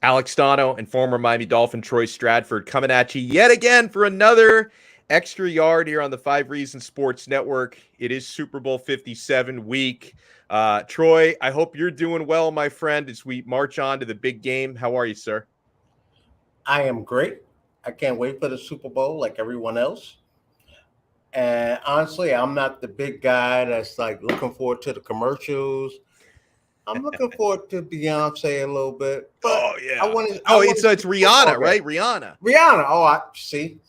Alex Donno and former Miami Dolphin Troy Stradford coming at you yet again for another extra yard here on the 5 Reasons Sports Network. It is Super Bowl 57 week. Troy, I hope you're doing well, my friend, as we march on to the big game. How are you, sir? I am great. I can't wait for the Super Bowl like everyone else. And honestly, I'm not the big guy that's like looking forward to the commercials. I'm looking forward to Beyonce a little bit. But Oh, yeah. I want to. It's Rihanna, right? Rihanna. Oh, I see.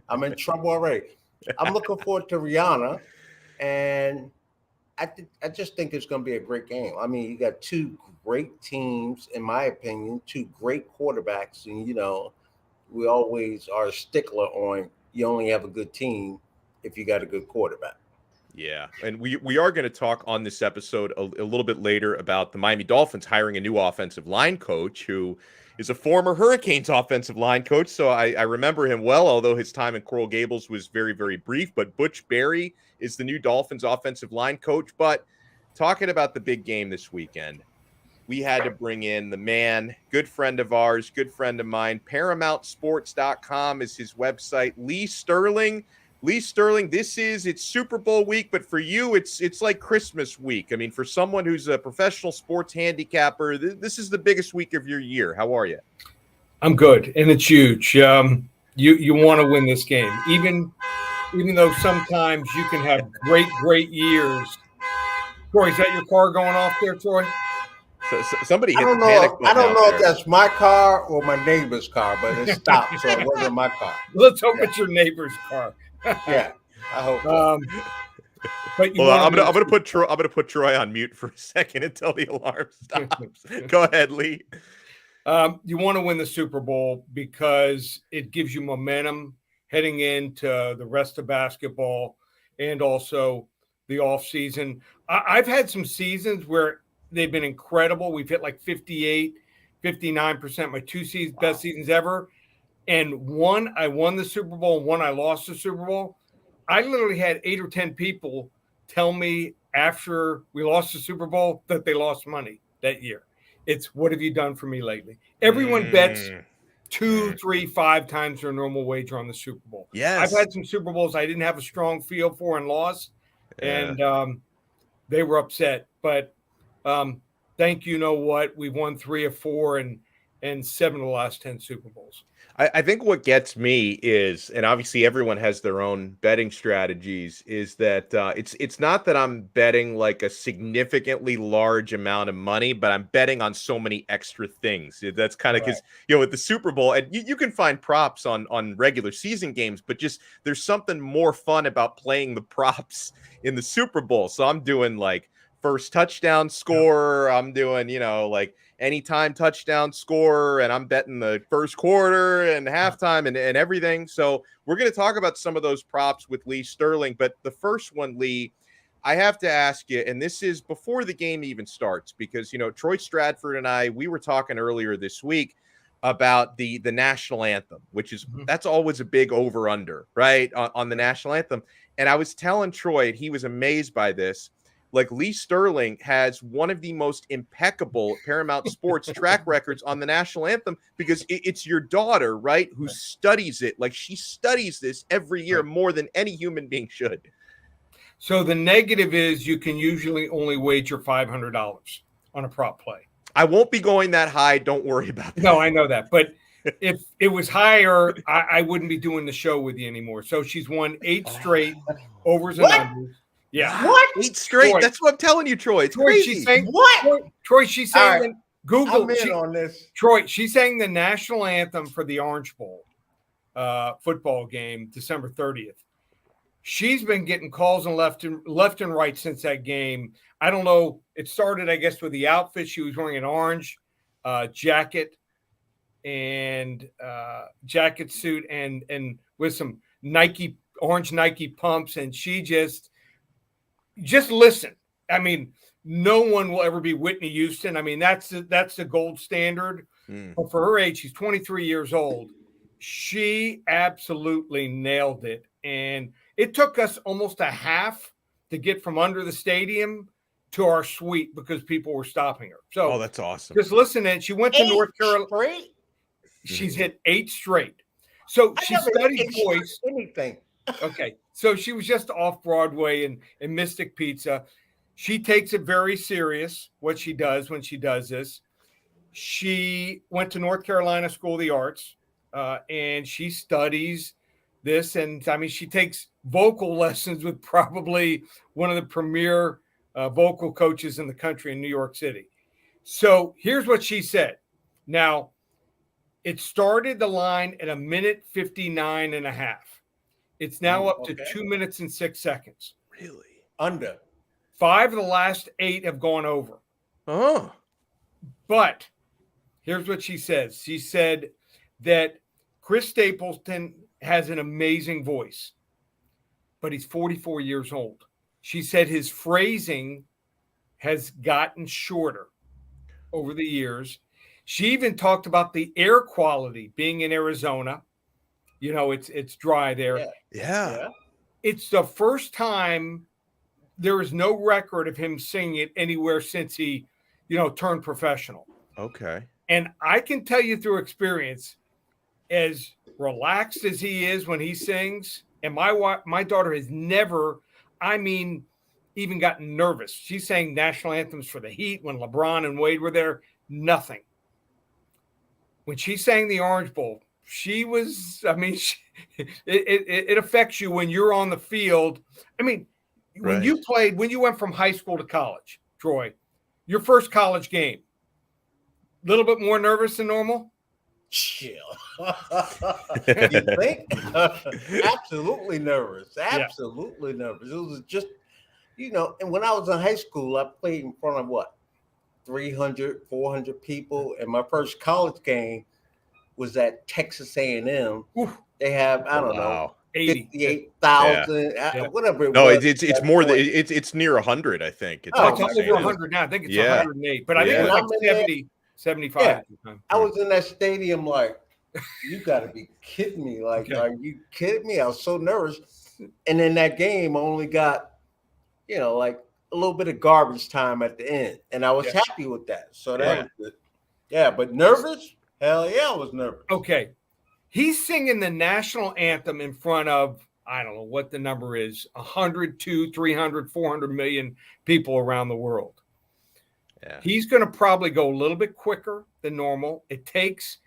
I'm in trouble already. I'm looking forward to Rihanna, and I just think it's going to be a great game. I mean, you got two great teams, in my opinion, two great quarterbacks, and we always are a stickler on you only have a good team if you got a good quarterback. Yeah, and we are going to talk on this episode a little bit later about the Miami Dolphins hiring a new offensive line coach who is a former Hurricanes offensive line coach. So I remember him well, although his time in Coral Gables was very, very brief. But Butch Barry is the new Dolphins offensive line coach. But talking about the big game this weekend, we had to bring in the man, good friend of ours, good friend of mine. ParamountSports.com is his website. Lee Sterling, it's Super Bowl week, but for you, it's like Christmas week. I mean, for someone who's a professional sports handicapper, this is the biggest week of your year. How are you? I'm good, and it's huge. You want to win this game, even though sometimes you can have great years. Troy, is that your car going off there, Troy? So somebody hit the panic button. I don't know if that's my car or my neighbor's car, but it stopped, so it wasn't my car. Let's hope it's your neighbor's car. Yeah, I hope. But I'm gonna put Troy on mute for a second until the alarm stops. Go ahead, Lee. You want to win the Super Bowl because it gives you momentum heading into the rest of basketball and also the off season. I've had some seasons where they've been incredible. We've hit like 58, 59%, my two best seasons ever. And one, I won the Super Bowl, and one, I lost the Super Bowl. I literally had 8 or 10 people tell me after we lost the Super Bowl that they lost money that year. It's, what have you done for me lately? Everyone bets 2, 3, 5 times their normal wager on the Super Bowl. Yes. I've had some Super Bowls I didn't have a strong feel for and lost, and they were upset. But thank you know what? We've won 3 of 4 and 7 of the last 10 Super Bowls. I think what gets me is, and obviously everyone has their own betting strategies, is that it's not that I'm betting like a significantly large amount of money, but I'm betting on so many extra things. That's kind of because, with the Super Bowl, and you can find props on regular season games, but just there's something more fun about playing the props in the Super Bowl. So I'm doing like first touchdown scorer. I'm doing, like anytime touchdown scorer, and I'm betting the first quarter and halftime and everything. So we're going to talk about some of those props with Lee Sterling. But the first one, Lee, I have to ask you, and this is before the game even starts, because, Troy Stradford and we were talking earlier this week about the national anthem, which is, that's always a big over-under, right, on the national anthem. And I was telling Troy, and he was amazed by this, like Lee Sterling has one of the most impeccable Paramount Sports track records on the national anthem, because it's your daughter, right, who studies it. Like, she studies this every year more than any human being should. So the negative is you can usually only wager $500 on a prop play. I won't be going that high. Don't worry about that. No, I know that. But if it was higher, I wouldn't be doing the show with you anymore. So she's won 8 straight overs and unders. Yeah. What? 8 straight? Troy. That's what I'm telling you, Troy. It's crazy. She's saying, what? Troy, she's saying right. Google. I'm in on this. Troy, she's saying the national anthem for the Orange Bowl football game, December 30th. She's been getting calls on left and right since that game. I don't know. It started, I guess, with the outfit. She was wearing an orange jacket and jacket suit and with some orange Nike pumps, and she just listen. I mean, no one will ever be Whitney Houston. I mean, that's the gold standard. But for her age, she's 23 years old. She absolutely nailed it. And it took us almost a half to get from under the stadium to our suite because people were stopping her. So Oh, that's awesome. just listen in. She went to North Carolina. Straight? She's hit 8 straight. So she studied voice. Anything. Okay. So she was just off Broadway in Mystic Pizza. She takes it very serious, what she does when she does this. She went to North Carolina School of the Arts, and she studies this. And I mean, she takes vocal lessons with probably one of the premier vocal coaches in the country in New York City. So here's what she said. Now, it started the line at 1:59 and a half. It's now up to 2 minutes and 6 seconds. Really? Under. 5 of the last 8 have gone over. Oh. But here's what she says. She said that Chris Stapleton has an amazing voice, but he's 44 years old. She said his phrasing has gotten shorter over the years. She even talked about the air quality being in Arizona. You know, it's dry there. Yeah. It's the first time there is no record of him singing it anywhere since he, turned professional. Okay. And I can tell you through experience, as relaxed as he is when he sings, and my daughter has never, even gotten nervous. She sang national anthems for the Heat when LeBron and Wade were there. Nothing. When she sang the Orange Bowl, she was, it affects you when you're on the field. When you went from high school to college, Troy, your first college game, a little bit more nervous than normal? Chill. You think? Absolutely nervous. Absolutely nervous. It was just, and when I was in high school, I played in front of 300, 400 people. And my first college game was at Texas A&M. They have, I don't know, 58,000, whatever it was. It's more than it's near 100, I think. It's over 100 now. I think it's 108, but I think it was like 70, 75 at the time. I was in that stadium like, you got to be kidding me. Like, are you kidding me? I was so nervous. And in that game, I only got, like a little bit of garbage time at the end. And I was happy with that. So that was good. Yeah, but nervous? Hell yeah, I was nervous. Okay. He's singing the national anthem in front of, I don't know what the number is, 100, 200, 300, 400 million people around the world. Yeah. He's going to probably go a little bit quicker than normal. It takes,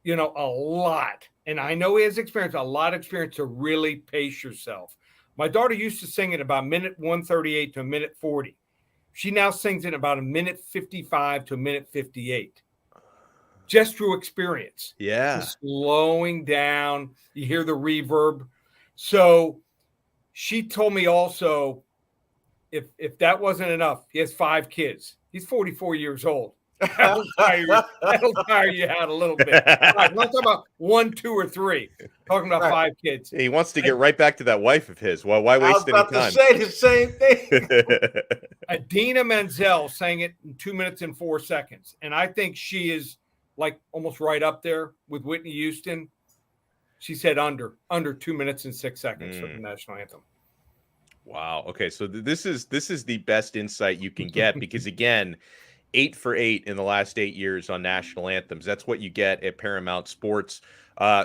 a lot. And I know he has a lot of experience to really pace yourself. My daughter used to sing it about 1:38 to 1:40. She now sings it about 1:55 to 1:58. Just through experience. Yeah. Just slowing down. You hear the reverb. So she told me also, if that wasn't enough, he has 5 kids. He's 44 years old. That'll tire you out a little bit. All right, let's talk about 1, 2, or 3. Talking about 5 kids. He wants to get right back to that wife of his. Why waste any time? I was about to say the same thing. Adina Menzel sang it in 2 minutes and 4 seconds. And I think she is like almost right up there with Whitney Houston. She said under 2 minutes and 6 seconds for the national anthem. Wow. Okay. So this is the best insight you can get because again, 8 for 8 in the last 8 years on national anthems. That's what you get at Paramount Sports.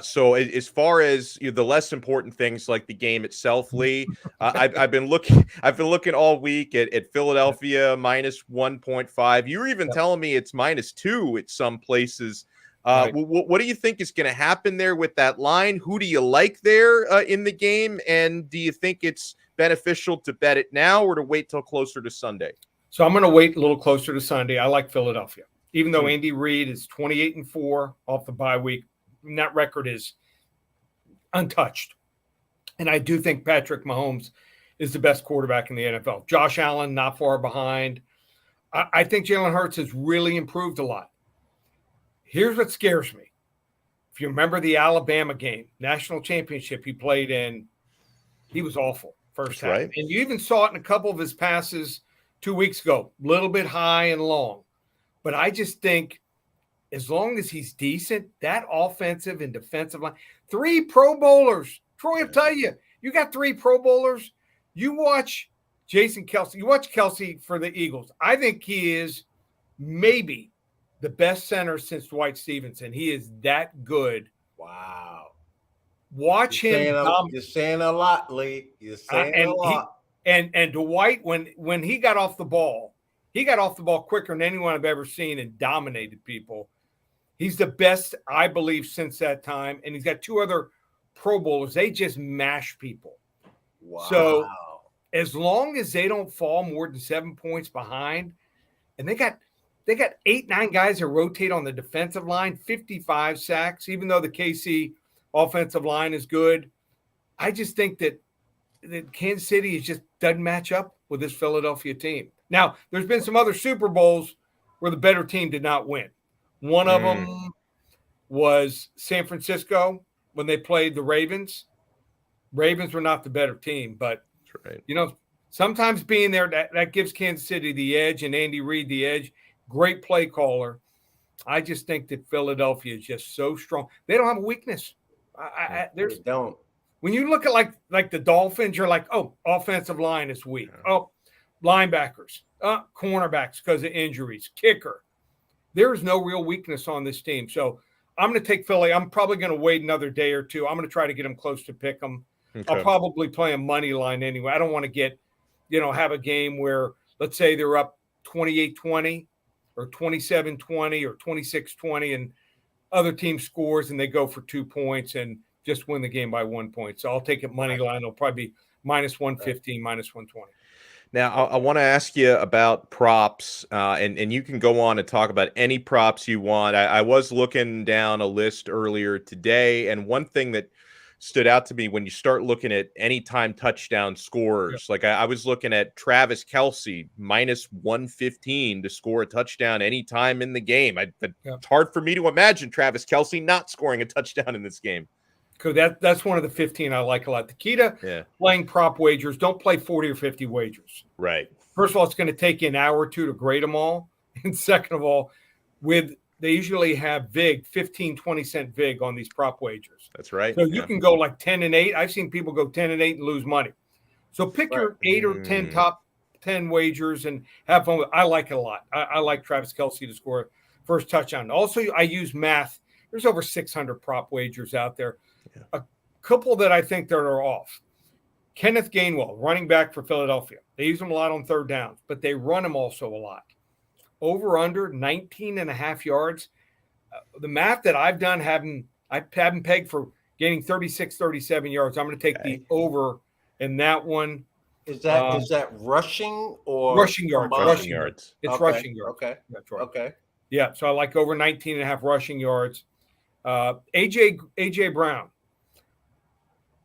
So as far as the less important things like the game itself, Lee, I've been looking all week at Philadelphia minus 1.5. You were even telling me it's -2 at some places. Right. What do you think is going to happen there with that line? Who do you like there in the game? And do you think it's beneficial to bet it now or to wait till closer to Sunday? So I'm going to wait a little closer to Sunday. I like Philadelphia, even though Andy Reid is 28-4 off the bye week. And that record is untouched. And I do think Patrick Mahomes is the best quarterback in the NFL. Josh Allen, not far behind. I think Jalen Hurts has really improved a lot. Here's what scares me. If you remember the Alabama game, national championship he played in, he was awful first half. Right. And you even saw it in a couple of his passes 2 weeks ago, a little bit high and long. But I just think as long as he's decent, that offensive and defensive line, 3 Pro Bowlers. Troy, I'll tell you, you got 3 Pro Bowlers. You watch Jason Kelce. You watch Kelce for the Eagles. I think he is maybe the best center since Dwight Stevenson. He is that good. Wow. Watch him. You're saying a lot, Lee. You're saying a lot. And Dwight, when he got off the ball quicker than anyone I've ever seen and dominated people. He's the best, I believe, since that time. And he's got 2 other Pro Bowlers. They just mash people. Wow. So as long as they don't fall more than 7 points behind, and they got 8-9 guys that rotate on the defensive line, 55 sacks, even though the KC offensive line is good. I just think that Kansas City just doesn't match up with this Philadelphia team. Now, there's been some other Super Bowls where the better team did not win. One of them was San Francisco when they played the Ravens. Ravens were not the better team, but right. Sometimes being there, that gives Kansas City the edge and Andy Reid the edge. Great play caller. I just think that Philadelphia is just so strong. They don't have a weakness. They don't. When you look at like the Dolphins, you're like, oh, offensive line is weak. Oh, linebackers, cornerbacks because of injuries, kicker. There is no real weakness on this team. So I'm going to take Philly. I'm probably going to wait another day or two. I'm going to try to get them close to pick them. Okay. I'll probably play a money line anyway. I don't want to get, have a game where, let's say they're up 28-20 or 27-20 or 26-20 and other team scores and they go for 2 points and just win the game by 1 point. So I'll take it money line. It'll probably be -115, -120. Now, I want to ask you about props, and you can go on and talk about any props you want. I was looking down a list earlier today, and one thing that stood out to me when you start looking at anytime touchdown scorers, like I was looking at Travis Kelce, -115 to score a touchdown anytime in the game. It's hard for me to imagine Travis Kelce not scoring a touchdown in this game. Because that's one of the 15 I like a lot. The key to playing prop wagers, don't play 40 or 50 wagers. Right. First of all, it's going to take you an hour or two to grade them all. And second of all, they usually have VIG, 15, 20-cent VIG on these prop wagers. That's right. So you can go like 10-8. I've seen people go 10-8 and lose money. So pick your 8 or 10 top 10 wagers and have fun with it. I like it a lot. I like Travis Kelce to score first touchdown. Also, I use math. There's over 600 prop wagers out there. A couple that I think that are off. Kenneth Gainwell, running back for Philadelphia. They use him a lot on third downs, but they run him also a lot. Over under 19.5 yards. The math that I've done I haven't pegged for gaining 36, 37 yards. I'm going to take the over in that one. Is that rushing or rushing yards? Rushing yards. It's rushing yards. Okay. That's right. Okay. Yeah. So I like over 19.5 rushing yards. AJ Brown.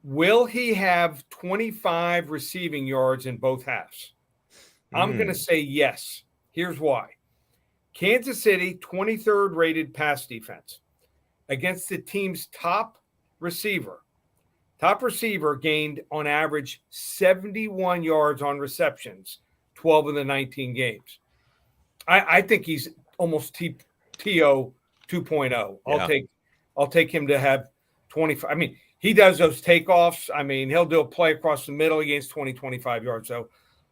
Will he have 25 receiving yards in both halves? I'm going to say yes. Here's why. Kansas City, 23rd rated pass defense against the team's top receiver. Top receiver gained on average 71 yards on receptions, 12 of the 19 games. I think he's almost TO 2.0. I'll take him to have 25. I mean, he does those takeoffs. I mean, he'll do a play across the middle against 20, 25 yards. So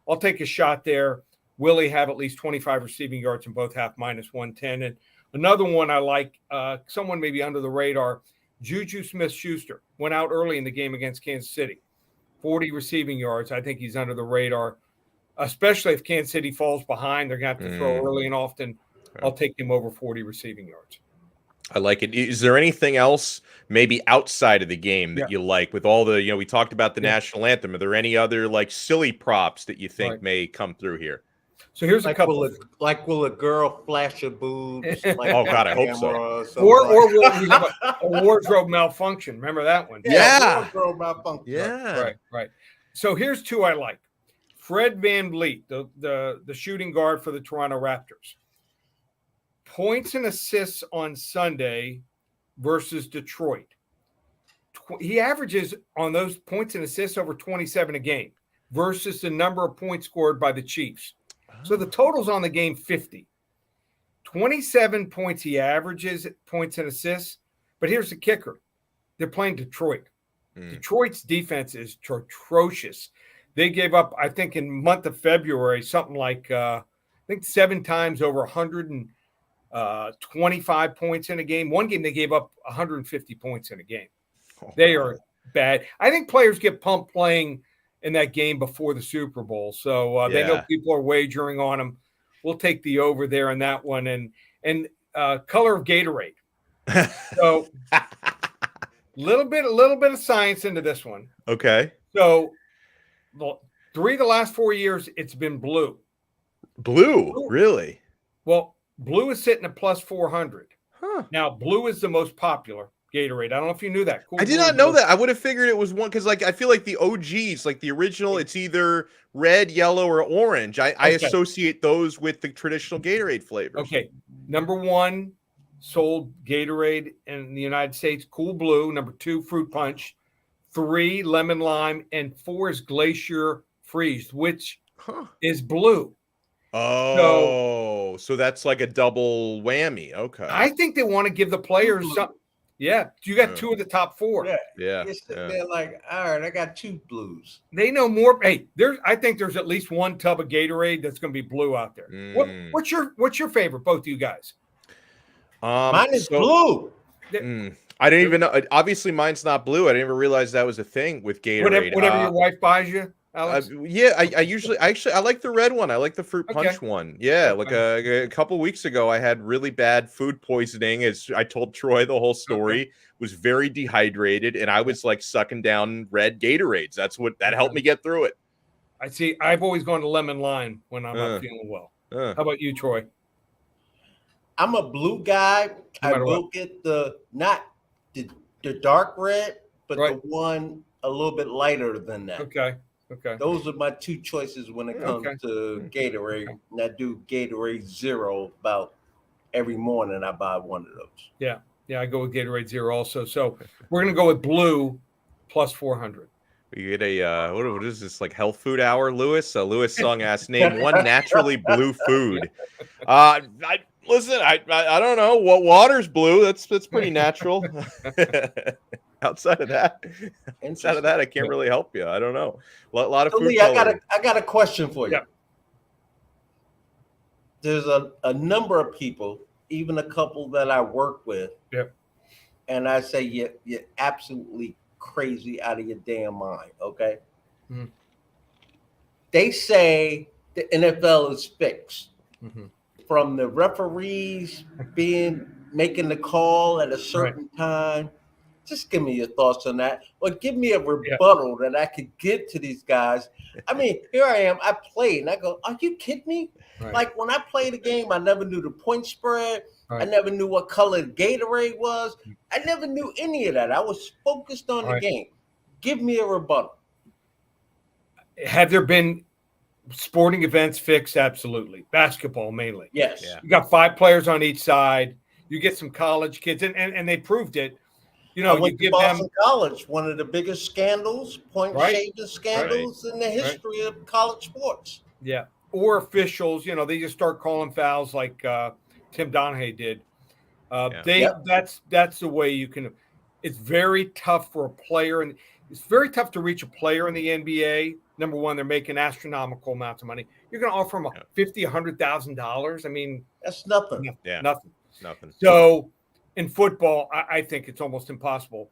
I'll take a shot there. Will he have at least 25 receiving yards in both half, -110? And another one I like, someone maybe under the radar, Juju Smith-Schuster went out early in the game against Kansas City. 40 receiving yards. I think he's under the radar, especially if Kansas City falls behind. They're going to have to throw early and often. I'll take him over 40 receiving yards. I like it. Is there anything else maybe outside of the game that you like with all the, we talked about the national anthem. Are there any other like silly props that you think may come through here? So here's a couple. Will a girl flash her boobs? Like oh God, I hope so. Or we'll have a wardrobe malfunction. Remember that one? Yeah. Wardrobe malfunction. Yeah. Right. So here's two I like. Fred VanVleet, the shooting guard for the Toronto Raptors. Points and assists on Sunday versus Detroit. He averages on those points and assists over 27 a game versus the number of points scored by the Chiefs. So the total's on the game 50. 27 points he averages, points and assists. But here's the kicker. They're playing Detroit. Detroit's defense is atrocious. they gave up, I think, in month of February, something like I think 7 times over 125 points in a game. One game they gave up 150 points in a game. They are bad. I think players get pumped playing in that game before the Super Bowl, so they know people are wagering on them. We'll take the over there in that one, and color of Gatorade. So little bit of science into this one. Okay. So 3 of the last 4 years, it's been blue. Blue, really? Well, blue is sitting at plus 400. Huh. Now, blue is the most popular Gatorade. I don't know if you knew that. Cool I did not know that. I would have figured it was one because, like, I feel like the OGs, like the original, it's either red, yellow, or orange. I associate those with the traditional Gatorade flavors. Okay. Number 1 sold Gatorade in the United States, Cool Blue. Number 2, Fruit Punch. 3, Lemon Lime. And 4 is Glacier Freeze, which is blue. Oh, so that's like a double whammy. Okay. I think they want to give the players something. Yeah, you got 2 of the top 4. Yeah. They're like, all right, I got 2 blues. They know more. Hey, I think there's at least 1 tub of Gatorade that's going to be blue out there. What's your favorite, both of you guys? Mine is blue. I didn't even know. Obviously, mine's not blue. I didn't even realize that was a thing with Gatorade. Whatever your wife buys you. Alex? I usually I like the red one. I like the fruit punch one. Yeah, like a couple weeks ago, I had really bad food poisoning. As I told Troy the whole story, was very dehydrated, and I was like sucking down red Gatorades. That helped me get through it. I see. I've always gone to lemon lime when I'm not feeling well. How about you, Troy? I'm a blue guy. I will get not the dark red, but the one a little bit lighter than that. Okay. Those are my 2 choices when it comes to Gatorade. And I do Gatorade Zero about every morning. I buy one of those. Yeah, I go with Gatorade Zero also. So we're gonna go with blue plus 400. We get a what is this, like health food hour, Lewis? Lewis Song asked, name one naturally blue food. Listen, I don't know what water's blue. That's pretty natural. Outside of that, I can't really help you. I don't know. A lot of food. Lee, I got a question for you. Yeah. There's a number of people, even a couple that I work with. Yep. And I say you're absolutely crazy out of your damn mind. Okay. Mm-hmm. They say the NFL is fixed. Mm-hmm. From the referees making the call at a certain time. Just give me your thoughts on that, or give me a rebuttal that I could give to these guys. I mean, here I am. I played, and I go, "Are you kidding me?" Right. Like when I played the game, I never knew the point spread. Right. I never knew what color Gatorade was. I never knew any of that. I was focused on the game. Give me a rebuttal. Have there been sporting events fixed? Absolutely. Basketball mainly. Yes. Yeah. You got 5 players on each side. You get some college kids, and they proved it. You know, you give Boston College, one of the biggest scandals, point-shaving scandals in the history of college sports. Yeah, or officials, they just start calling fouls like Tim Donahue did. That's the way you can. It's very tough for a player, and it's very tough to reach a player in the NBA. Number one, they're making astronomical amounts of money. You're going to offer them $50,000-$100,000. I mean, that's nothing. Nothing. So. In football, I think it's almost impossible.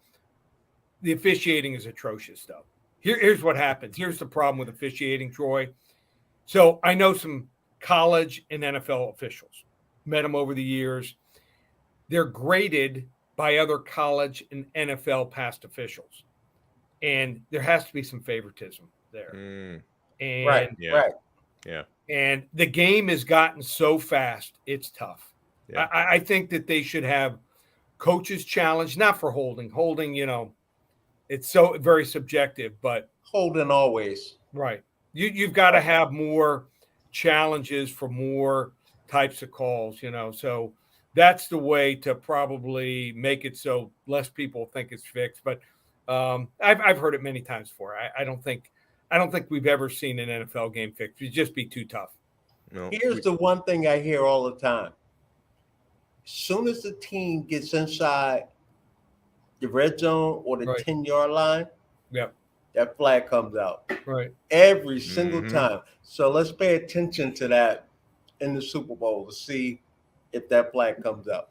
The officiating is atrocious, though. Here's what happens. Here's the problem with officiating, Troy. So I know some college and NFL officials. Met them over the years. They're graded by other college and NFL past officials. And there has to be some favoritism there. Right. And the game has gotten so fast, it's tough. Yeah. I think that they should have coaches challenge, not for holding, it's so very subjective, but holding always right. You've got to have more challenges for more types of calls, so that's the way to probably make it so less people think it's fixed. But I've heard it many times before. I don't think we've ever seen an NFL game fixed. It'd just be too tough. No. Here's the one thing I hear all the time. As soon as the team gets inside the red zone or the 10-yard line, that flag comes out. Right. Every single time. So let's pay attention to that in the Super Bowl to see if that flag comes out.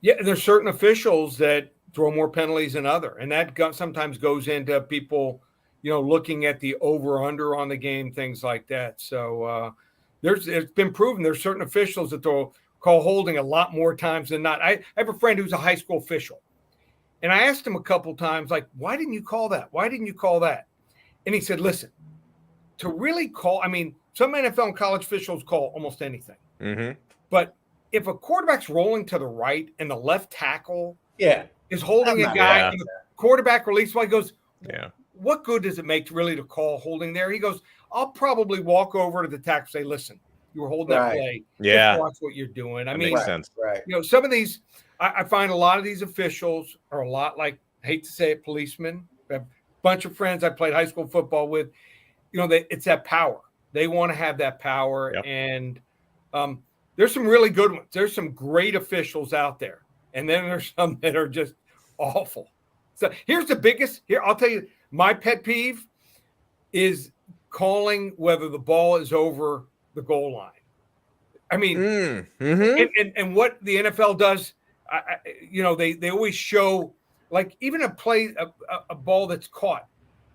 Yeah, there's certain officials that throw more penalties than other, and that sometimes goes into people, looking at the over/under on the game, things like that. So it's been proven there's certain officials that they'll call holding a lot more times than not. I have a friend who's a high school official, and I asked him a couple times, like, why didn't you call that? Why didn't you call that? And he said, listen, to really call, some NFL and college officials call almost anything. But if a quarterback's rolling to the right and the left tackle is holding a guy and the quarterback release, he goes, what good does it make to call holding there? He goes, I'll probably walk over to the tackle and say, listen, you were holding that play. Just watch what you're doing. Makes sense. Some of these, I find a lot of these officials are a lot like, I hate to say it, policemen. I have a bunch of friends I played high school football with. It's that power. They want to have that power. And there's some really good ones. There's some great officials out there. And then there's some that are just awful. So here's the biggest. I'll tell you, my pet peeve is calling whether the ball is over the goal line. And what the NFL does, they always show, like, even a ball that's caught.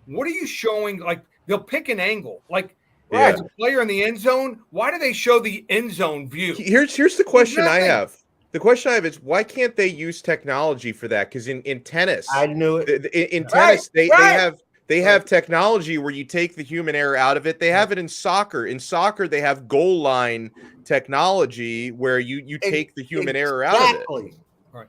What are you showing? Like, they'll pick an angle. Like, as a player in the end zone, why do they show the end zone view? Here's the question I have. The question I have is, why can't they use technology for that? Because in tennis, I knew it. In tennis, they have technology where you take the human error out of it. They have it in soccer. In soccer, they have goal line technology where you take the human error out of it. Right.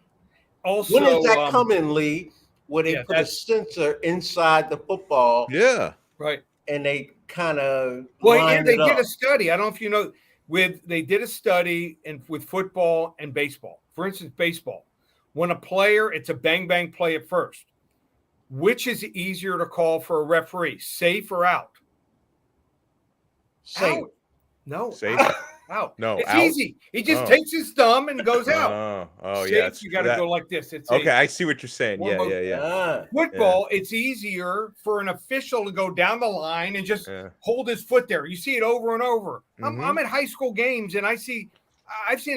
Also, when is that coming, Lee? Where they put a sensor inside the football? Yeah. Right. And they kind of they did a study. I don't know if you know. They did a study with football and baseball. For instance, baseball. When a player, it's a bang play at first. Which is easier to call for a referee, safe or out? Safe. Out. No. Safe. Out. No. It's out. easy. He just takes his thumb and goes out. Oh, safe, yeah. You got to go like this. It's okay. safe. I see what you're saying. Yeah. Football, it's easier for an official to go down the line and just hold his foot there. You see it over and over. I'm at high school games, and I've seen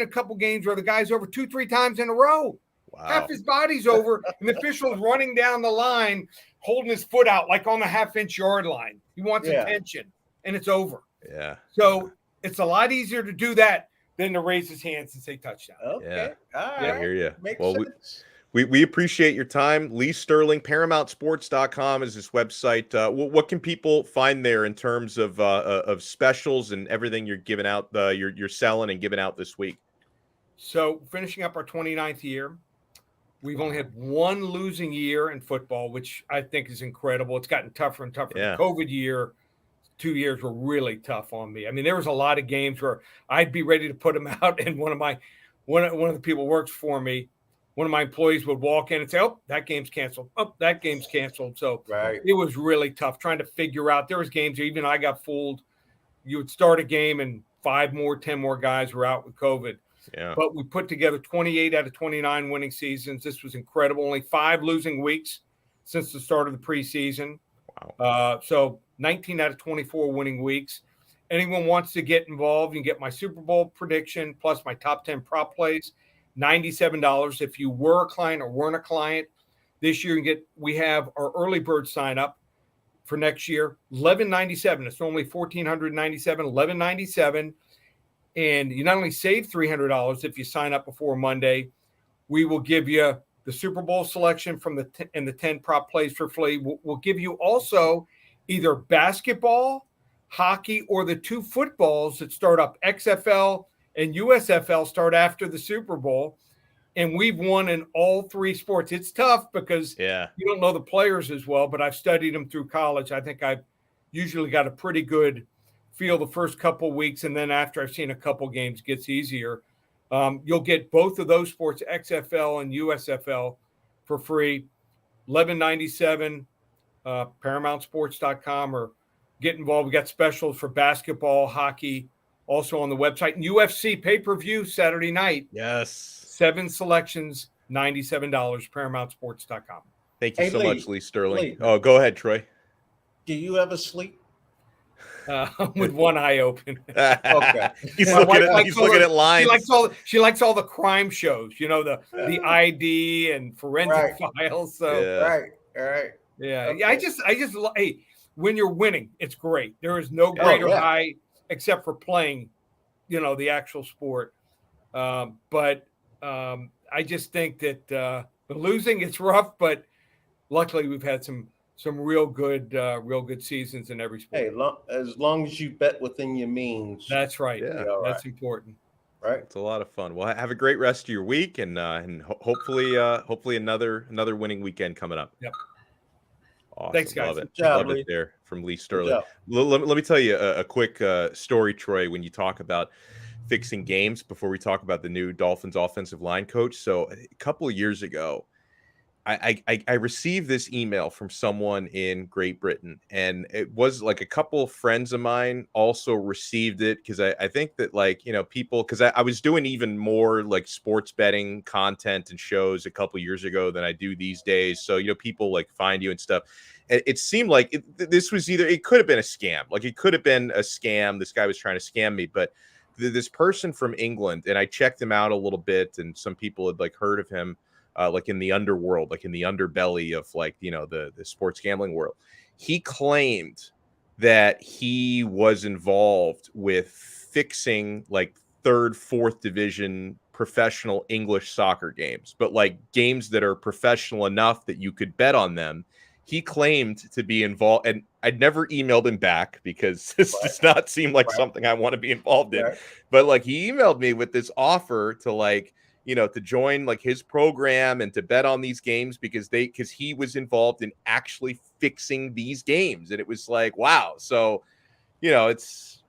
a couple games where the guy's over 2-3 times in a row. Wow. Half his body's over, and the official's running down the line, holding his foot out like on the half-inch yard line. He wants attention, and it's over. Yeah. So it's a lot easier to do that than to raise his hands and say touchdown. Okay. Yeah. All right. I hear you. Makes Well, sense. we appreciate your time. Lee Sterling, ParamountSports.com is his website. What can people find there in terms of specials and everything you're giving out, you're selling and giving out this week? So finishing up our 29th year. We've only had one losing year in football, which I think is incredible. It's gotten tougher and tougher. Yeah. The COVID year, 2 years were really tough on me. There was a lot of games where I'd be ready to put them out, and one of the people who works for me, one of my employees would walk in and say, "Oh, that game's canceled. Oh, that game's canceled." So it was really tough trying to figure out. There was games where even I got fooled. You would start a game and 10 more guys were out with COVID. Yeah. But we put together 28 out of 29 winning seasons. This was incredible. Only 5 losing weeks since the start of the preseason. Wow. So 19 out of 24 winning weeks. Anyone wants to get involved, you can get my Super Bowl prediction plus my top 10 prop plays, $97. If you were a client or weren't a client this year, we have our early bird sign up for next year, $11.97. It's normally $1,497, $11.97. And you not only save $300 if you sign up before Monday, we will give you the Super Bowl selection from the 10 prop plays for free. We'll give you also either basketball, hockey, or the 2 footballs that start up. XFL and USFL start after the Super Bowl. And we've won in all 3 sports. It's tough because you don't know the players as well, but I've studied them through college. I think I've usually got a pretty good feel the first couple weeks, and then after I've seen a couple games, it gets easier. You'll get both of those sports, XFL and USFL, for free. $11.97, ParamountSports.com, or get involved. We got specials for basketball, hockey, also on the website. And UFC pay-per-view Saturday night. Yes. 7 selections, $97, ParamountSports.com. Thank you so much, Lee Sterling. Oh, go ahead, Troy. Do you ever sleep? With one eye open. Okay. He's My wife looking likes all at the- lines. She likes all the crime shows, the ID and forensic files. So Yeah. Right. yeah, Okay. I just hey, when you're winning, it's great. There is no Yeah. greater yeah. high except for playing, the actual sport. But I just think that the losing, it's rough, but luckily we've had some real good seasons in every sport. Hey, as long as you bet within your means, That's right. Yeah. you're all right. That's important. Right. It's a lot of fun. Well, have a great rest of your week, and hopefully another winning weekend coming up. Yep. Awesome. Thanks, guys. Love it. Good job, Love Lee. it there from Lee Good Sterling. job. Let me tell you a quick story, Troy, when you talk about fixing games before we talk about the new Dolphins offensive line coach. So a couple of years ago, I received this email from someone in Great Britain, and it was like a couple of friends of mine also received it because I think that people, because I was doing even more like sports betting content and shows a couple of years ago than I do these days. So people like find you and stuff. It seemed like this was it could have been a scam. Like it could have been a scam. This guy was trying to scam me, but this person from England, and I checked him out a little bit, and some people had like heard of him. Like in the underworld, like in the underbelly of the sports gambling world. He claimed that he was involved with fixing like third, fourth division professional English soccer games, but like games that are professional enough that you could bet on them. He claimed to be involved, and I'd never emailed him back because this does not seem like something I want to be involved in. Right. But like he emailed me with this offer to to join like his program and to bet on these games because he was involved in actually fixing these games. And it was like, wow. So, it's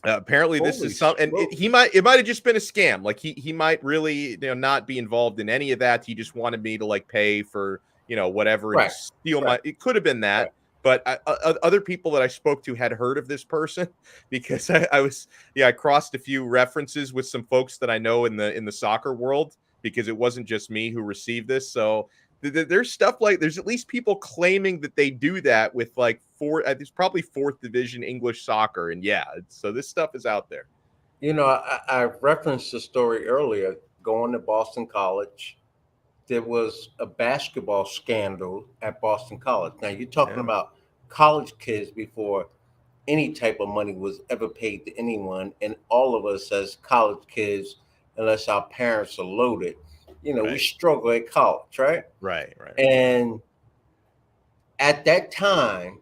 apparently this is something, and it might have just been a scam. Like he might really, not be involved in any of that. He just wanted me to like pay for, whatever and just steal it could have been that. Right. But other people that I spoke to had heard of this person because I crossed a few references with some folks that I know in the soccer world because it wasn't just me who received this. So there's stuff like there's at least people claiming that they do that with like there's probably fourth division English soccer. And so this stuff is out there. I referenced the story earlier going to Boston College. There was a basketball scandal at Boston College. Now you're talking about college kids before any type of money was ever paid to anyone. And all of us as college kids, unless our parents are loaded, we struggle at college, right? Right. And at that time,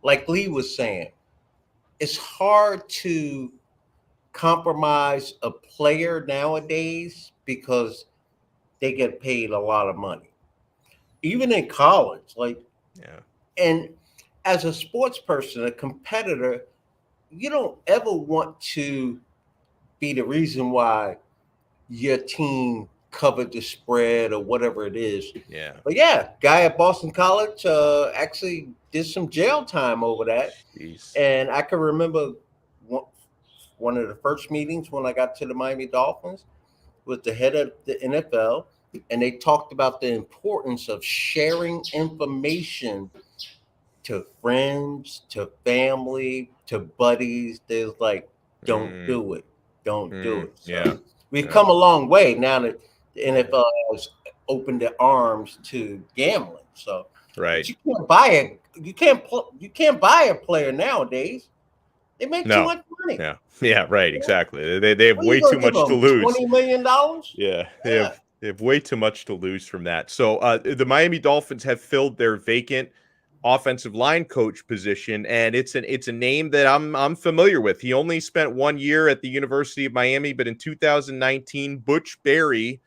like Lee was saying, it's hard to compromise a player nowadays because they get paid a lot of money, even in college. And as a sports person, a competitor, you don't ever want to be the reason why your team covered the spread or whatever it is. Yeah. But guy at Boston College actually did some jail time over that. Jeez. And I can remember one of the first meetings when I got to the Miami Dolphins with the head of the NFL. And they talked about the importance of sharing information to friends, to family, to buddies. There's like, don't do it. Don't do it. So we've come a long way now that the NFL has opened their arms to gambling. So you can't buy a player nowadays. They make too much money. Yeah, right, exactly. They have way too much to lose. $20 million? Yeah, they have way too much to lose from that. So the Miami Dolphins have filled their vacant offensive line coach position, and it's a name that I'm familiar with. He only spent 1 year at the University of Miami, but in 2019, Butch Barry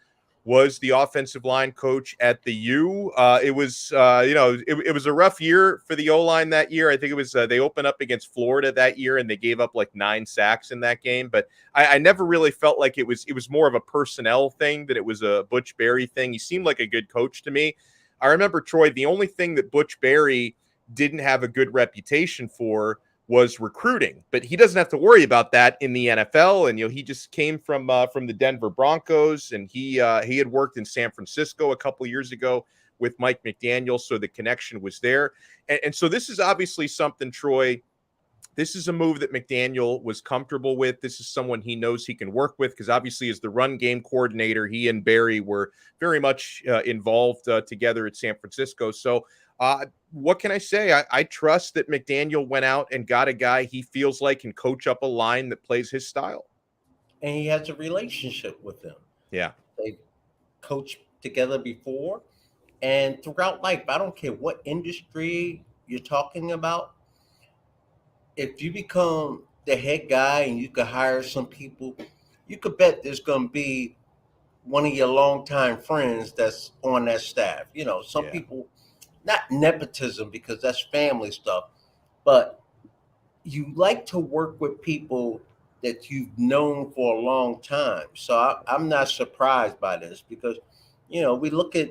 was the offensive line coach at the U. It was it was a rough year for the O-line that year. I think it was they opened up against Florida that year and they gave up like 9 sacks in that game. But I never really felt like it was more of a personnel thing than it was a Butch Barry thing. He seemed like a good coach to me. I remember, Troy, the only thing that Butch Barry didn't have a good reputation for was recruiting, but he doesn't have to worry about that in the NFL. And he just came from the Denver Broncos, and he had worked in San Francisco a couple years ago with Mike McDaniel, so the connection was there. And so this is obviously something, Troy. This is a move that McDaniel was comfortable with. This is someone he knows he can work with because obviously as the run game coordinator, he and Barry were very much involved together at San Francisco. So what can I say? I trust that McDaniel went out and got a guy he feels like can coach up a line that plays his style. And he has a relationship with them. Yeah. They coached together before and throughout life. I don't care what industry you're talking about. If you become the head guy and you could hire some people, you could bet there's going to be one of your longtime friends that's on that staff. You know, some people, not nepotism because that's family stuff, but you like to work with people that you've known for a long time. So I'm not surprised by this because, you know, we look at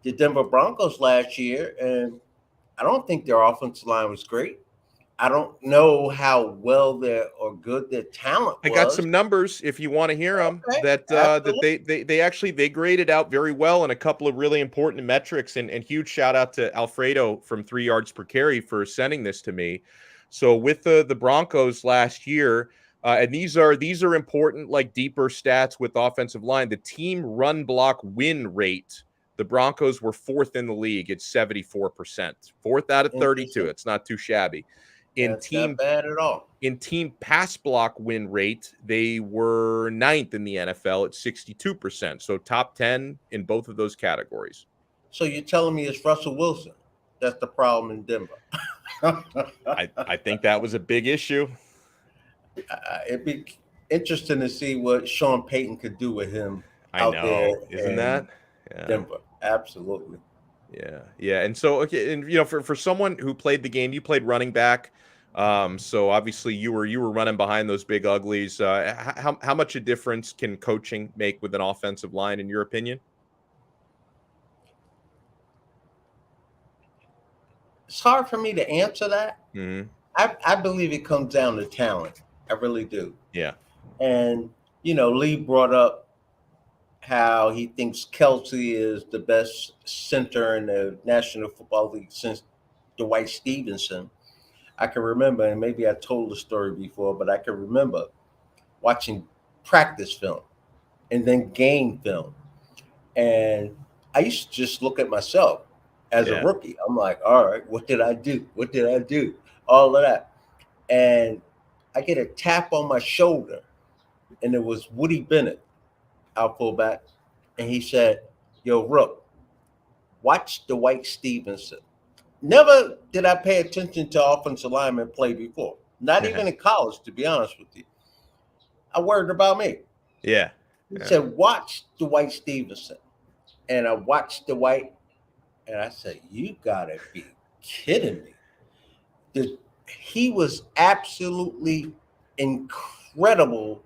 the Denver Broncos last year and I don't think their offensive line was great. I don't know how well or good their talent was. I got some numbers if you want to hear them. Okay, that they actually graded out very well in a couple of really important metrics. And huge shout out to Alfredo from 3 yards per carry for sending this to me. So with the Broncos last year, and these are important, like deeper stats with offensive line. The team run block win rate. The Broncos were 4th in the league at 74%. 4th out of 32. It's not too shabby. That's not bad at all. In team pass block win rate, they were 9th in the NFL at 62%. So top 10 in both of those categories. So you're telling me it's Russell Wilson that's the problem in Denver? I think that was a big issue. It'd be interesting to see what Sean Payton could do with him there. Isn't that? Yeah. Denver. Absolutely. Yeah. And so, okay. And, you know, for someone who played the game, you played running back. So obviously you were running behind those big uglies. How much a difference can coaching make with an offensive line, in your opinion? It's hard for me to answer that. Mm-hmm. I believe it comes down to talent. I really do. Yeah. And, you know, Lee brought up how he thinks Kelsey is the best center in the National Football League since Dwight Stevenson. I can remember, and maybe I told the story before, but I can remember watching practice film and then game film. And I used to just look at myself as a rookie. I'm like, all right, what did I do? What did I do? All of that. And I get a tap on my shoulder, and it was Woody Bennett, our fullback. And he said, yo, Rook, watch Dwight Stevenson. Never did I pay attention to offensive lineman play before. Not even in college, to be honest with you. I worried about me. Yeah. He said, watch Dwight Stevenson. And I watched Dwight, and I said, you got to be kidding me. He was absolutely incredible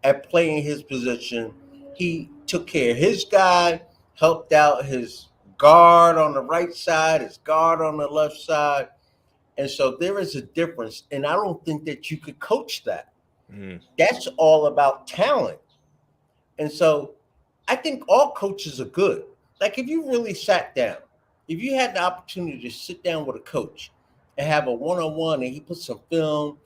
at playing his position. He took care of his guy, helped out his guard on the right side, his guard on the left side. And so there is a difference. And I don't think that you could coach that. Mm. That's all about talent. And so I think all coaches are good. Like if you really sat down, if you had the opportunity to sit down with a coach and have a one-on-one and he put some film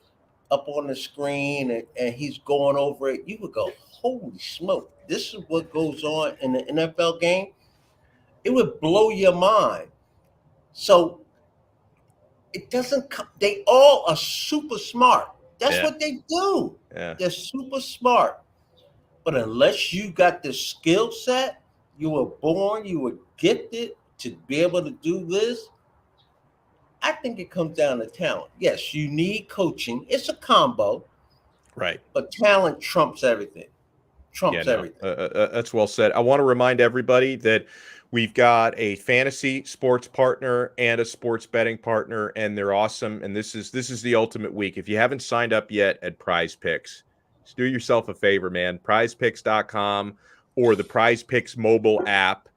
up on the screen and he's going over it, you would go, holy smoke, this is what goes on in the NFL game. It would blow your mind. So it doesn't come, they all are super smart. That's what they do. Yeah. They're super smart. But unless you got the skill set, you were born, you were gifted to be able to do this, I think it comes down to talent. Yes, you need coaching. It's a combo. Right. But talent trumps everything. Everything. That's well said. I want to remind everybody that we've got a fantasy sports partner and a sports betting partner, and they're awesome. And this is the ultimate week. If you haven't signed up yet at Prize Picks, just do yourself a favor, man. PrizePicks.com or the Prize Picks mobile app.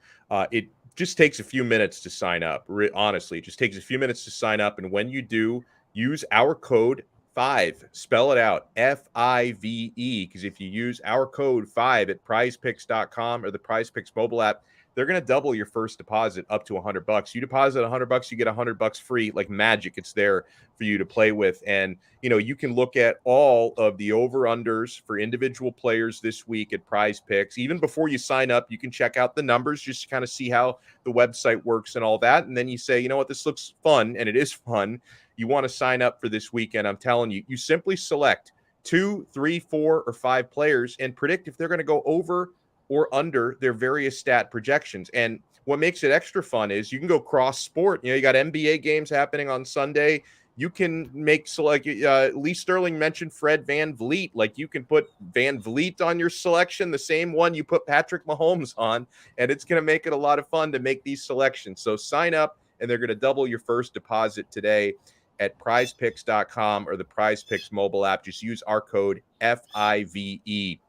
It just takes a few minutes to sign up. Honestly, it just takes a few minutes to sign up. And when you do, use our code 5. Spell it out, FIVE, because if you use our code 5 at prizepicks.com or the Prize Picks mobile app, they're going to double your first deposit up to $100. You deposit $100, you get $100 free, like magic. It's there for you to play with. And, you can look at all of the over-unders for individual players this week at Prize Picks. Even before you sign up, you can check out the numbers just to kind of see how the website works and all that. And then you say, you know what, this looks fun, and it is fun. You want to sign up for this weekend. I'm telling you, you simply select 2, 3, 4, or 5 players and predict if they're going to go over or under their various stat projections. And what makes it extra fun is you can go cross sport. You got NBA games happening on Sunday. You can make select. Lee Sterling mentioned Fred VanVleet. Like, you can put VanVleet on your selection, the same one you put Patrick Mahomes on, and it's going to make it a lot of fun to make these selections. So sign up, and they're going to double your first deposit today at prizepicks.com or the Prize Picks mobile app. Just use our code FIVE.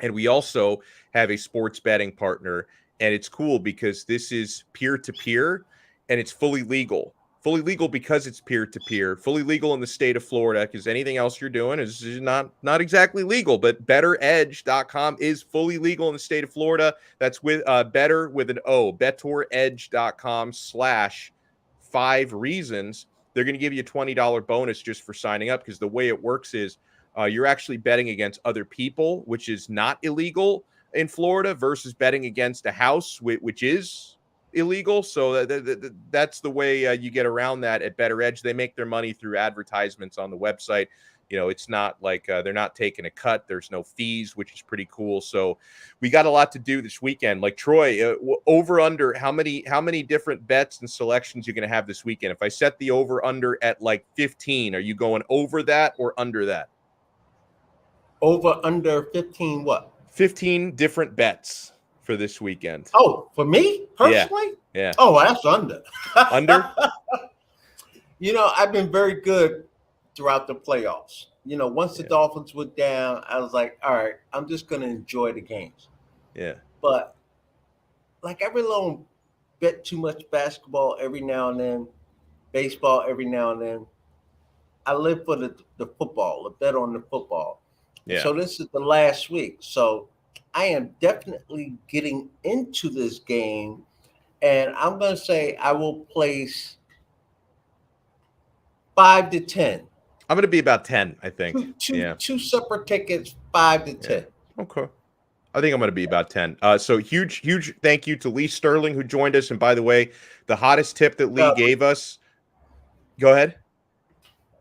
And we also have a sports betting partner, and it's cool because this is peer-to-peer, and it's fully legal. Fully legal because it's peer-to-peer, fully legal in the state of Florida, because anything else you're doing is not exactly legal. But betteredge.com is fully legal in the state of Florida. That's with better with an O, bettoredge.com/5reasons. They're going to give you a $20 bonus just for signing up, because the way it works is you're actually betting against other people, which is not illegal in Florida, versus betting against a house, which is illegal. So that's the way you get around that at Better Edge. They make their money through advertisements on the website. It's not like they're not taking a cut. There's no fees, which is pretty cool. So we got a lot to do this weekend. Like, Troy, over under, how many different bets and selections you're going to have this weekend? If I set the over under at like 15, are you going over that or under that? Over under 15 what? 15 different bets for this weekend. Oh, for me personally? Yeah. Oh, that's under. Under? I've been very good throughout the playoffs. Once the Dolphins went down, I was like, all right, I'm just going to enjoy the games. Yeah. But like, I really don't bet too much basketball every now and then, baseball every now and then. I live for the football, the bet on the football. Yeah. So this is the last week. So I am definitely getting into this game, and I'm going to say I will place 5 to 10. I'm going to be about 10, I think. Two separate tickets, 5 to 10. Okay. I think I'm going to be about 10. So huge thank you to Lee Sterling, who joined us. And by the way, the hottest tip that Lee gave us. Go ahead.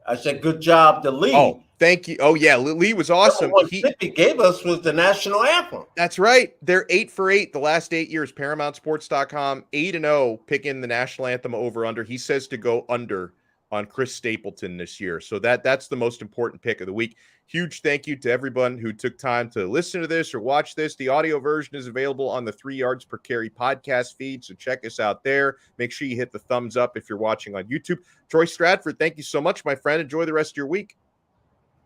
I said, good job to Lee. Oh, thank you. Oh, yeah. Lee was awesome. What tip he gave us was the national anthem. That's right. They're 8 for 8 the last 8 years. ParamountSports.com, 8-0, picking the national anthem over under. He says to go under on Chris Stapleton this year. So that's the most important pick of the week. Huge thank you to everyone who took time to listen to this or watch this. The audio version is available on the 3 Yards Per Carry podcast feed, so check us out there. Make sure you hit the thumbs up if you're watching on YouTube. Troy Stradford, thank you so much, my friend. Enjoy the rest of your week.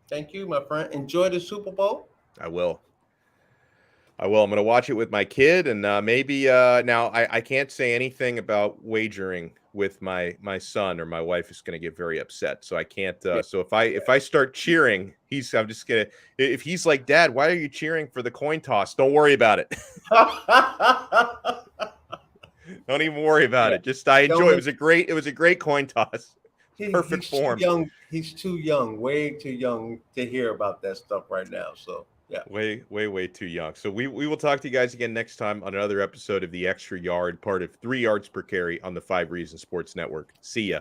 Thank you, my friend. Enjoy the Super Bowl. I will. I'm going to watch it with my kid, and maybe now I can't say anything about wagering with my son, or my wife is going to get very upset. So I can't. So if I start cheering, I'm just gonna. If he's like, Dad, why are you cheering for the coin toss? Don't worry about it. Don't even worry about it. Just I enjoy. It was a great coin toss. Perfect form. He's too young, way too young to hear about that stuff right now. So. Yeah. Way too young. So we will talk to you guys again next time on another episode of The Extra Yard, part of 3 Yards Per Carry on the 5 Reasons Sports Network. See ya.